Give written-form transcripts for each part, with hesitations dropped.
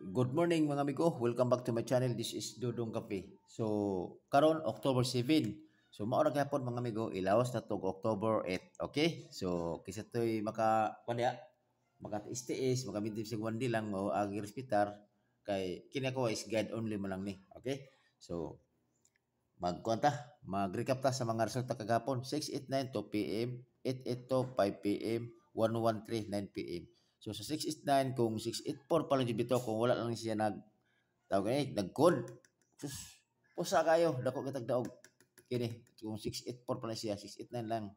Good morning mga amigo. Welcome back to my channel. This is Dudong Kape. So, karon October 7. So, mao ra gyapon mga amigo, ilawas na tog October 8. Okay? So, kisa toy maka-tiis, makabintib sig one day lang o agi respetar kay kini ako is guide only man lang ni. Okay? So, mag-recap ta sa mga resulta kagapon. 6:89 2 p.m., 8:82 5 p.m., 1:13 9 p.m. So sa 6:89 kung 6:84 pa lang jud bitaw kung wala lang siya tawag nag-code. Sus, pusa kayo dako kitag daog kini kung 6:84 pa lang siya 6:89 lang.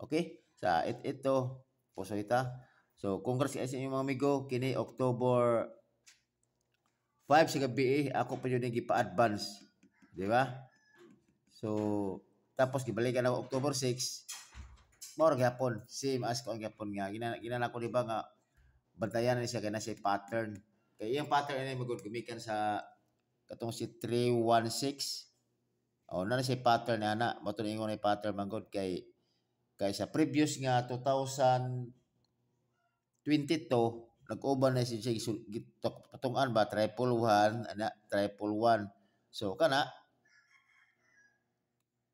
Okay? Sa 8:82 puso ita. So congrats sa inyo mga amigo kini October 5 sa gabi ako pa yun gipa-advance. Di ba? So, tapos gibalikan ako October 6, mao ra gyapon, same as ko ang gyapon nga ginana ko di ba nga bantayan na siya kana siya pattern. Kay iyang pattern ay magud gumikan sa katong si 316. Oh, na siya pattern na ana, mo tun ingon ay pattern manggod kay sa previous nga 2022 nag-uban na siya patungan ba triple one ana triple one. So kana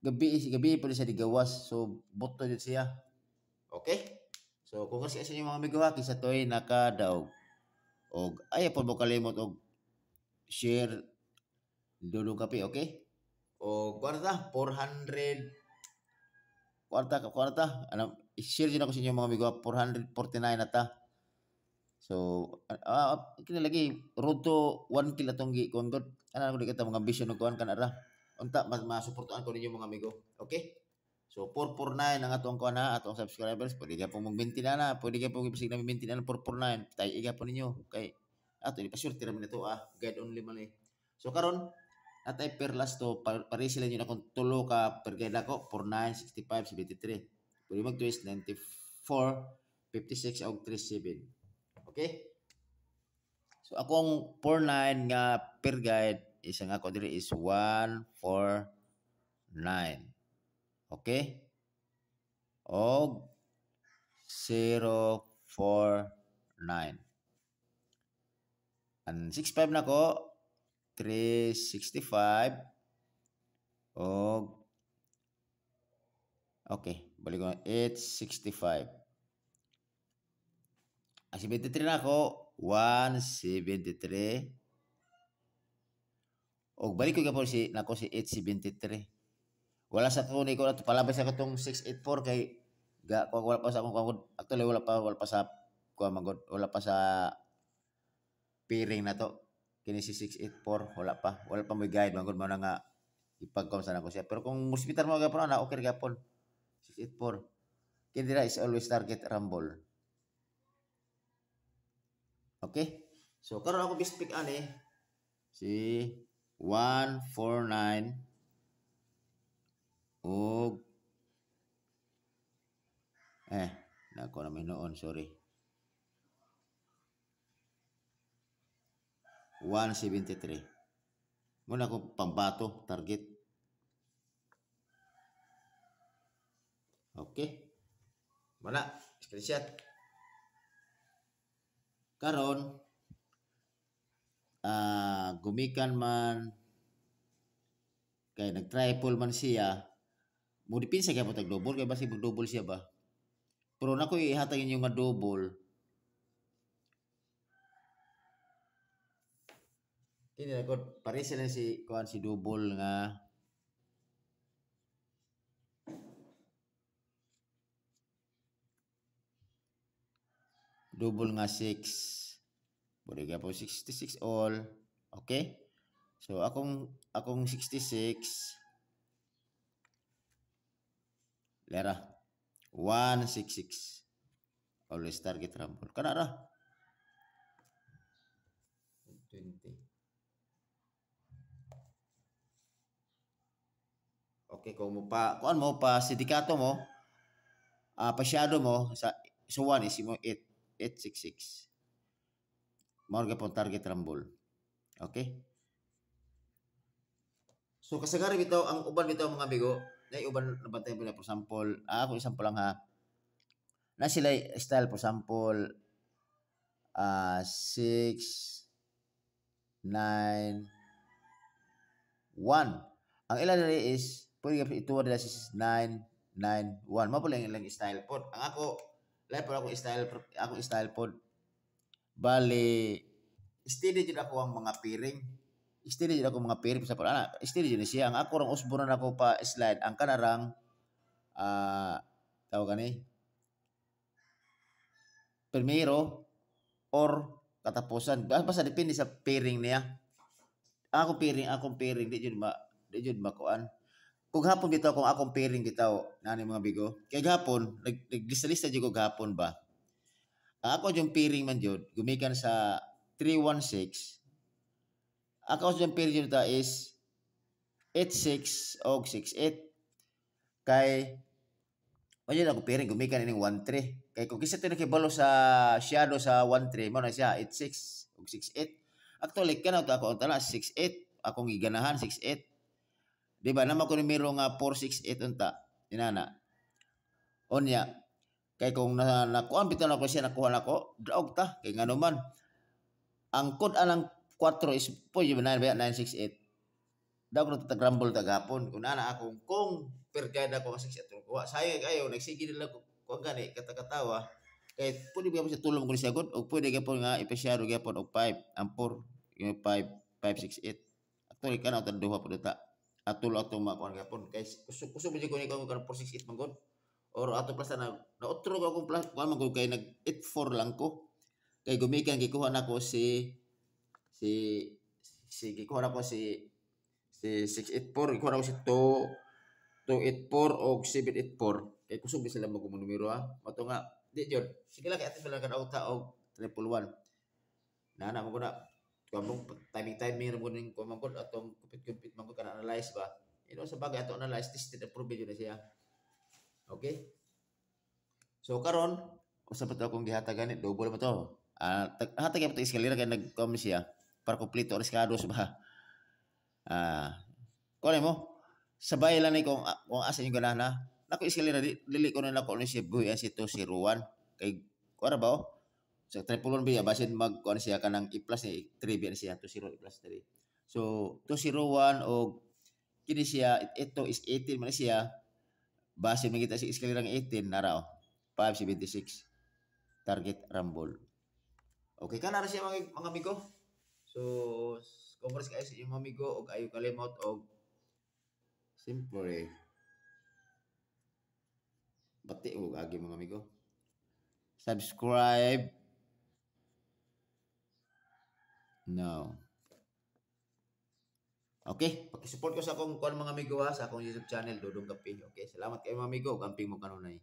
gabi po siya digawas. So, boto yun siya. Okay? So, kung kasi sa inyo mga amigo ha, kisa to'y nakadaog. O, ayaw po mo kalimot og share Dudong Kape, okay? O, kwarta, 400, kwarta, ano, share din ako sa inyo mga amigo ha, 449 na ta. So, kinalagi, road to 1 kilo itong kuwan ko. Ano ko di kita mga ambisyon ng kuwan ka na ra. Unta, masuportuan ko ninyo mga amigo. Okay? So 449 ang atong kuan na atong subscribers, pwede ka pong mag-maintain na, pwede ka pong ibig na maintain na 449. Tay iga po ninyo kay ato di pa sure tira man ito guide only man eh. So karon atay per last to pare sila niyo na kung tulo ka per guide ako 49, 65, 73. Pwede mag-twist 94, 56 og 37. Okay? So akong 49 nga per guide isa nga ko diri is 149. Okay? Og 049. Ang 65 na ko 365 og okay, balik ko 865. Ang 73 na ko 173. Og balik ko gapon si nako si 873. Wala sa kunin ko ato palabas sa katong 684 kay wala pa sa akong actually wala pa sa wala pa sa pairing na to. Kini si 684 wala pa may guide magod mo na nga ipag-com sana ko siya. Pero kung hospital mo gapon na okay gapon 684. Kini dira is always target rumble. Okay? So karon ako bispik ani si 149 og nako na may noon, sorry. 173. Muna ko pambato target. Okay. Mana screenshot. Karon gumikan man kay nag-triple man siya. Mo dipinsa kay tag double kay basi double siya ba. Pero nako ihatag inyo nga double. Kini na gud pare sila si kuan si double nga double nga 6. Budi ka po 66 all. Okay? So akong 66 lera 166. Always target rumble. Kana ra. 20. Okay, kung mo pa sindikato mo, pasyado mo sa so 1 is mo 866. Mao gyapon target rumble. Okay? So kasagaran bitaw ang uban bitaw mga amigo, nay uban nabantay pila for example, ako example lang ha. Na sila style for example 6 9, 1. Ang ilan diri is pwede ka ituwa dira is 9, 9, 1. Mao pala ilang style pod. Ang ako lahi po ako style pod. Bali steady jud ako ang mga piring. Steady jud ako mga piring sa ana. Steady jud siya. Ang ako rang usbon na ako pa slide. Ang kanarang tawag gani primero or katapusan. Basta depende sa pairing niya. Akong pairing di jud makuan. Kung hapon bitaw kung akong pairing bitaw nani mga bigo. Kay gahapon naglista-lista jud ko gahapon ba. Ako yung pairing man jud gumikan sa 316. Ako yung pairing jud ta is 86 og 68 kay Oye ako pairing gumikan ining 13. Kay kung kisa to nakibalo sa shadow sa 13 mo na siya 86 ug 68. Actually kana to ako tala 68 akong giganahan 68. Di ba naman ko numero nga 468 unta inana. Onya kay kung nakuan bitaw na ko siya nakuha nako draog ta kay ngano man ang code anang 4 is po yung 968. Daw ko nagtagrumble tagapon kung ana akong kung pergada ko kasi sa kuha sayang ayo nagsige nila ko kung gani kata-katawa kay pwede ba siya tulong ko siya god o pwede gyapon nga ipasyado gyapon og 5 ang 4 yung 5 568 actually kana ta duha pud ta atul ato makuan gyapon kay kusog ko ni ko kan 468 man god or ato plus na nautro ko akong plus kuan man gud kay nag 84 lang ko kay gumikan gikuha nako si gikuha nako si 684 gikuha nako si 284 o 784 kay kusog di sila magumnumero ha mato nga di jud sige lang kay atin lang kan auta og 111 nana mo ko na kamong timing mo ning ko man atong kupit man ko kana analyze ba sa bagay ato analyze tested approve jud na siya okay so karon usa pa to akong gihatag gani double mo to hatag gyud to eskalera kay nag-com siya para kompleto ang eskados ba kuno mo sabay lang ni kung asa yung ganana nako eskalera dili ko na nako ni si buhi si to si Ruan kay kuara ba sa triple 1 biya basin mag kuan siya kanang i plus ni 3 biya siya 20 plus 3 so 201 og kini siya ito is 18 man siya base magita si eskalera ng 18 nara 576 target rumble okay kana ra siya mga amigo so congrats kayo sa inyong mga amigo og ayo kalimot og Siyempre, bati o agi mga amigo. Subscribe now. Okay, paki-support ko sa akong kuan mga amigo ha, sa akong YouTube channel Dodong Kape. Okay, salamat kayo mga amigo, kamping mo kanunay.